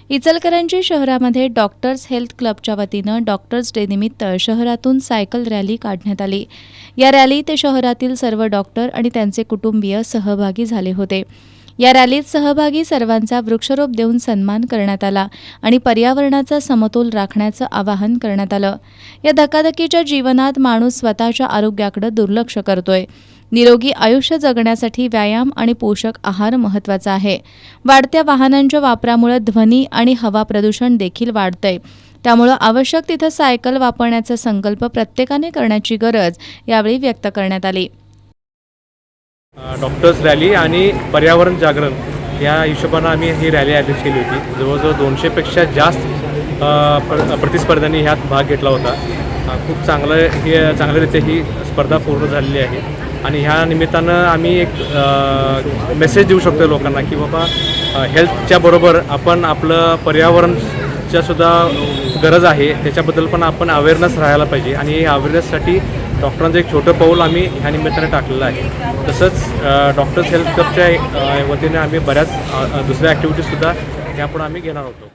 इचलकरंजी शहरामध्ये doctors health क्लबच्या वतीनं डॉक्टर्स डे निमित्त शहरातून सायकल रॅली काढण्यात आली। या रॅलीत शहरातील सर्व डॉक्टर आणि त्यांचे कुटुंबीय सहभागी झाले होते। या रॅलीत सहभागी सर्वांचा वृक्षारोप देऊन सन्मान करण्यात आला आणि पर्यावरणाचा समतोल राखण्याचं आवाहन करण्यात आलं। या धकाधकीच्या जीवनात माणूस स्वतःच्या आरोग्याकडे दुर्लक्ष करतोय। निरोगी आयुष्य जगण्यासाठी व्यायाम आणि पोषक आहार महत्त्वाचा आहे। वाढत्या वाहनांच्या वापरामुळे ध्वनी आणि हवा प्रदूषण देखील वाढतंय। त्यामुळे आवश्यक तिथे सायकल वापरण्याचा संकल्प प्रत्येकाने करण्याची गरज यावेळी व्यक्त करण्यात आली। डॉक्टर्स रॅली आणि पर्यावरण जागरण या हिशोबानं आम्ही ही रॅली आयोजित केली होती। जवळजवळ 200पेक्षा जास्त प्रतिस्पर्ध्यांनी ह्यात भाग घेतला होता। खूप चांगल्यारीत्या ही स्पर्धा पूर्ण झालेली आहे आणि ह्या निमित्तानं आम्ही एक मेसेज देऊ शकतो लोकांना की बाबा हेल्थच्या बरोबर आपण आपलं पर्यावरणच्या सुद्धा गरज आहे, त्याच्याबद्दल पण आपण अवेअरनेस राहायला पाहिजे आणि या अवेअरनेससाठी डॉक्टरांचं एक छोटं पाऊल आम्ही ह्या निमित्ताने टाकलेलं आहे। तसंच डॉक्टर्स हेल्थ क्लबच्या वतीने आम्ही बऱ्याच दुसऱ्या ॲक्टिव्हिटीजसुद्धा यापुढे आम्ही घेणार होतो।